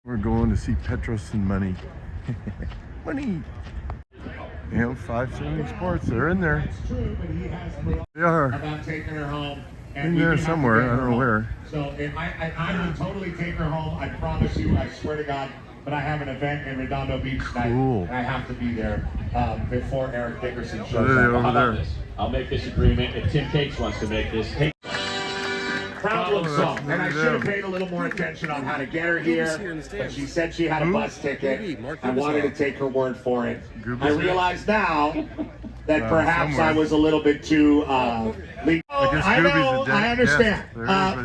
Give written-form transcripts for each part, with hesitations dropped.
We're going to see Petros and Money. Money! And 570 Sports, they're in there. They are. About taking her home. In there somewhere, I don't know where. So I will totally take her home, I promise you, I swear to God. But I have an event in Redondo Beach tonight. Cool. And I have to be there before Eric Dickerson shows There they are up. over there. This? I'll make this agreement if Tim Cates wants to make this. Problem solved. And I should have paid a little more attention on how to get her here, but she said she had a bus ticket. I wanted to take her word for it. I realize now that perhaps I was a little bit too I know, I understand.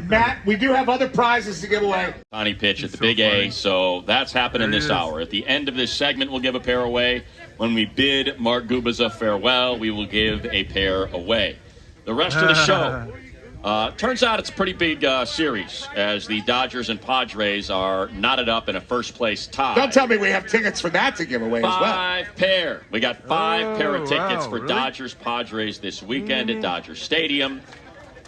Matt, we do have other prizes to give away. Ohtani pitch at the Big A, so that's happening this hour. At the end of this segment, we'll give a pair away. When we bid Mark Gubicza farewell, we will give a pair away. The rest of the show, turns out it's a pretty big series as the Dodgers and Padres are knotted up in a first-place tie. Don't tell me we have tickets for that to give away as well. 5 pair. We got 5 pair of tickets for really? Dodgers Padres this weekend at Dodger Stadium.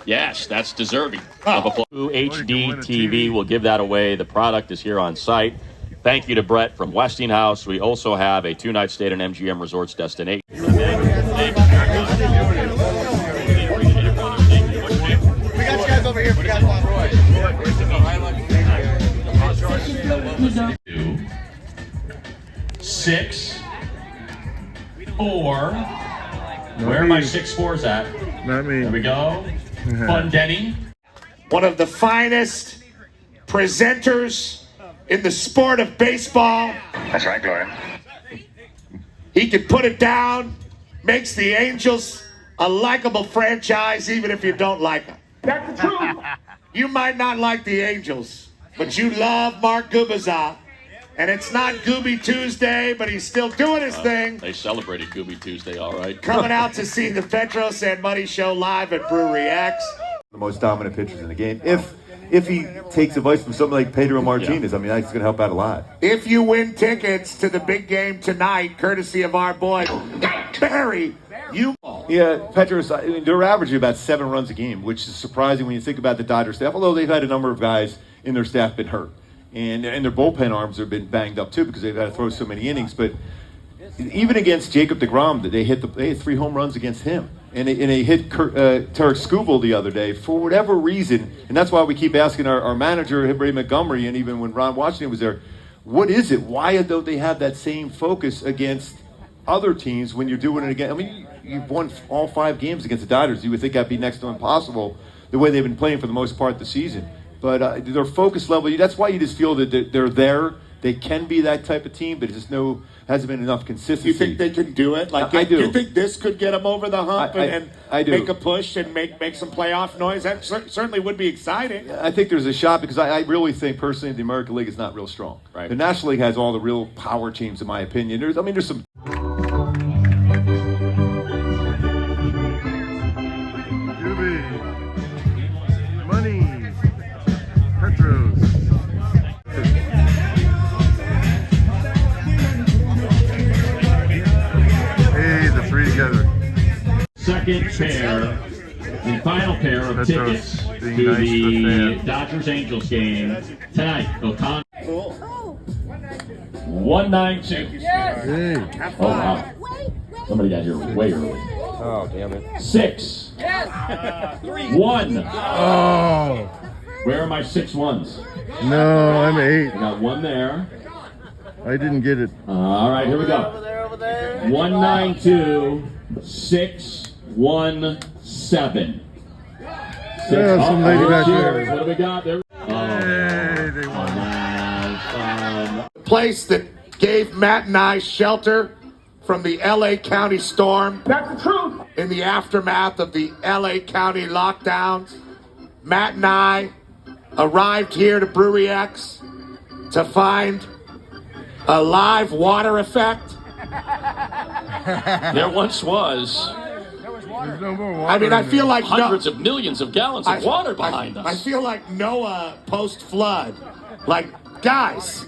Yes, that's deserving of a HD TV. We'll give that away. The product is here on site. Thank you to Brett from Westinghouse. We also have a 2-night stay at an MGM Resorts destination. We got you guys over here if you guys want. 2, 6, 4. Where are my 6 4s at? Not me. There we go. Fun Denny. One of the finest presenters in the sport of baseball. That's right, Gloria. He can put it down, makes the Angels a likable franchise even if you don't like them. That's the truth. You might not like the Angels, but you love Mark Gubicza. And it's not Gooby Tuesday, but he's still doing his thing. They celebrated Gooby Tuesday, all right. Coming out to see the Petros and Money show live at Brewery X. The most dominant pitchers in the game. If he takes advice from something like Pedro Martinez, I mean, that's going to help out a lot. If you win tickets to the big game tonight, courtesy of our boy Barry, you. Yeah, Petros, I mean, they're averaging about 7 runs a game, which is surprising when you think about the Dodgers staff, although they've had a number of guys in their staff been hurt. And their bullpen arms have been banged up too because they've had to throw so many innings. But even against Jacob deGrom, they had 3 home runs against him. And they hit Tarek Skubal the other day for whatever reason. And that's why we keep asking our manager, Ray Montgomery, and even when Ron Washington was there, what is it? Why don't they have that same focus against other teams when you're doing it again? I mean, you've won all 5 games against the Dodgers. You would think that'd be next to impossible the way they've been playing for the most part of the season. But their focus level, that's why you just feel that they're there. They can be that type of team, but it just hasn't been enough consistency. You think they can do it? I do. You think this could get them over the hump I do. Make a push and make some playoff noise? That certainly would be exciting. I think there's a shot because I really think personally the American League is not real strong. Right. The National League has all the real power teams, in my opinion. There's some. Gooby. Money. Petros. Hey, the 3 together. Second pair, the final pair of Petros tickets being to nice to the fans. Dodgers-Angels game tonight. Ohtani. 192. Hey. Oh, wow. Somebody got here way early. Oh, damn it. 6. 1. Oh. Where are my 6 1s? No, I'm 8. I got 1 there. I didn't get it. All right, here we go. 192 617. Yeah, some lady back there. What do we got there? Hey, they won. Place that gave Matt and I shelter from the LA County storm. That's the truth. In the aftermath of the LA County lockdowns, Matt and I arrived here to Brewery X to find a live water effect. There once was There's no more water. I mean, I feel like hundreds of millions of gallons of water behind us. I feel like Noah post-flood. Like, guys,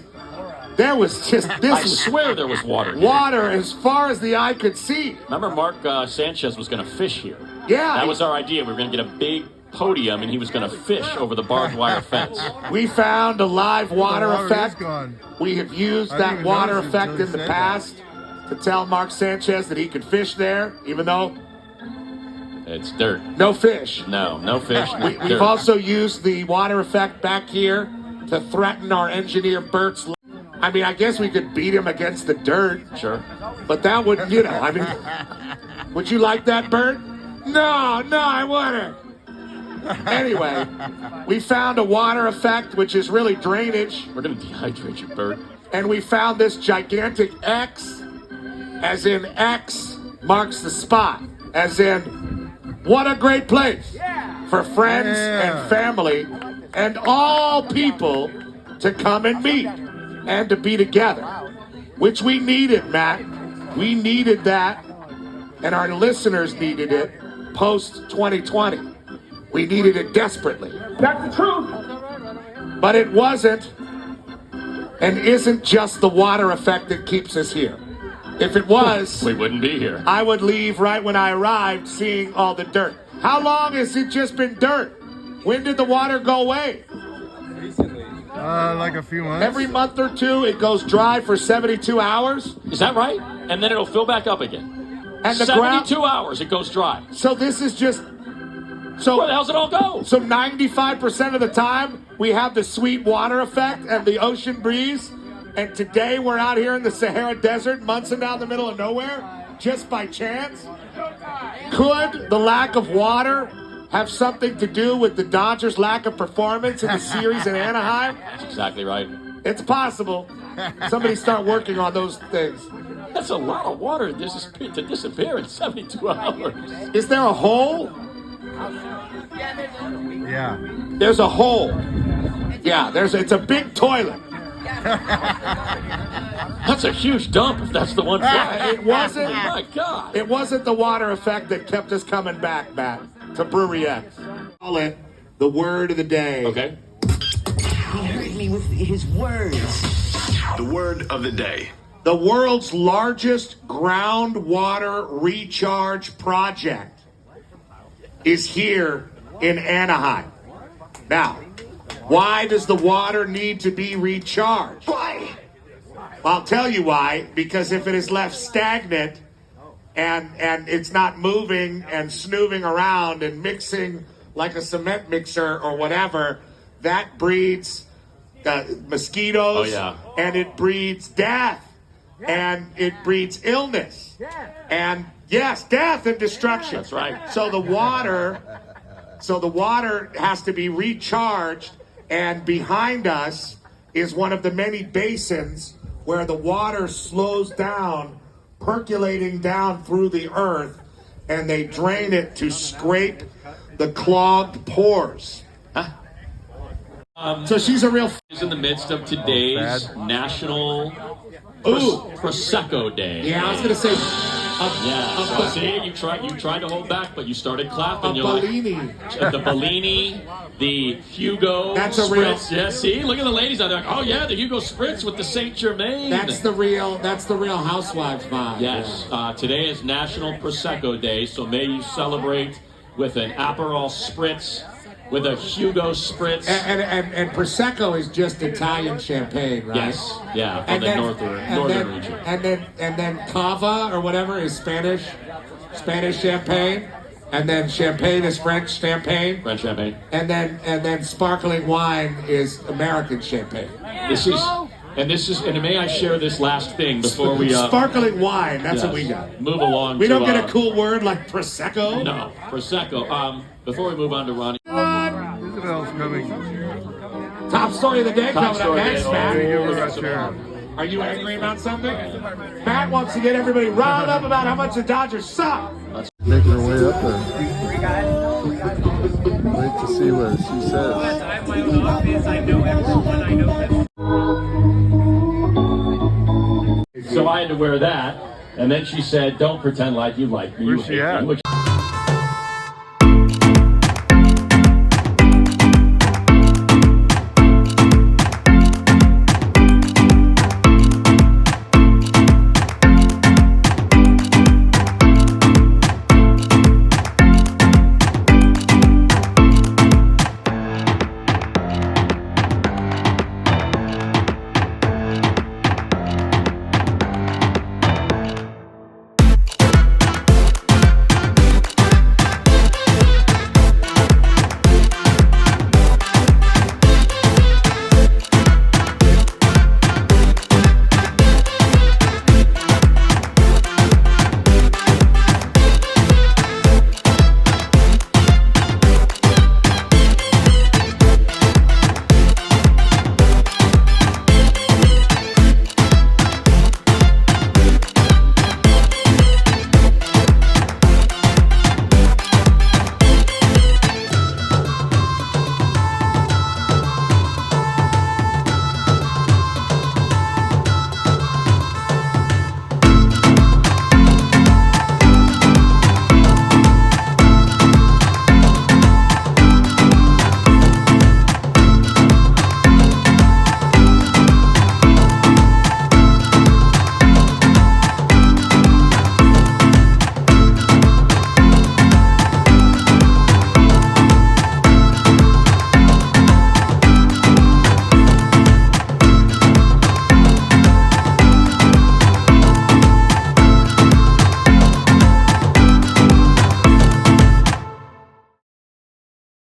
there was just this. I swear there was water here. Water as far as the eye could see. Remember Mark Sanchez was going to fish here. Yeah. That was our idea. We were going to get a big podium and he was going to fish over the barbed wire fence. We found a live water water is effect. gone. We have used I didn't that even water notice it effect until in you the said past to tell Mark Sanchez that he could fish there, even though It's dirt. no fish. No fish. We've dirt. also used the water effect back here to threaten our engineer Bert's. I mean, I guess we could beat him against the dirt. Sure. But that would, I mean, would you like that, Bert? No, I wouldn't. Anyway, we found a water effect, which is really drainage. We're going to dehydrate you, Bert. And we found this gigantic X, as in X marks the spot, as in, what a great place for friends and family and all people to come and meet and to be together, which we needed, Matt. We needed that, and our listeners needed it post-2020. We needed it desperately. That's the truth. But it wasn't and isn't just the water effect that keeps us here. If it was, We wouldn't be here. I would leave right when I arrived, seeing all the dirt. How long has it just been dirt? When did the water go away? Like a few months. Every month or two, it goes dry for 72 hours. Is that right? And then it'll fill back up again. And the 72 ground. hours, it goes dry. So this is just. Where the So hell's it all go? 95% of the time, we have the sweet water effect and the ocean breeze. And today we're out here in the Sahara Desert, Munson down the middle of nowhere, just by chance. Could the lack of water have something to do with the Dodgers' lack of performance in the series in Anaheim? That's exactly right. It's possible. Somebody start working on those things. That's a lot of water to disappear in 72 hours. Is there a hole? Yeah. There's a hole. Yeah, it's a big toilet. That's a huge dump if that's the one. It wasn't. Oh my God. It wasn't the water effect that kept us coming back, Matt, to Brewery X. Call it the word of the day. Okay. He hurt me with his words. The word of the day. The world's largest groundwater recharge project is here in Anaheim. Now, why does the water need to be recharged? Why? I'll tell you why. Because if it is left stagnant and it's not moving and snooving around and mixing like a cement mixer or whatever, that breeds mosquitoes. Oh, yeah. And it breeds death. And it breeds illness. And yes, death and destruction. That's right. So the water has to be recharged, and behind us is one of the many basins where the water slows down, percolating down through the earth, and they drain it to scrape the clogged pores. So she's a real. Is in the midst of today's National Prosecco Day. Yeah, I was gonna say. Yeah. See, you tried to hold back, but you started clapping. You're Bellini. like the Bellini, the Hugo. That's a real. Spritz. Yeah. See, look at the ladies out there. Like, oh yeah, the Hugo Spritz with the Saint Germain. That's the real Housewives vibe. Yes. Today is National Prosecco Day, so may you celebrate with an Aperol Spritz, with a Hugo Spritz. And Prosecco is just Italian champagne, right? Yes. Yeah. From the northern region. And then Cava or whatever is Spanish champagne. And then champagne is French champagne. French champagne. And then sparkling wine is American champagne. This is, and may I share this last thing before we sparkling wine. That's what we got. Move along. We don't get a cool word like Prosecco. No, Prosecco. Before we move on to Ronnie. Isabel's coming. Top story of the day coming up next, Matt. Give her a chair. Are you angry about something? Matt wants to get everybody riled up about how much the Dodgers suck. Making her way up there. Wait to see what she says. So I had to wear that, and then she said, "Don't pretend like you like me." Where's she at?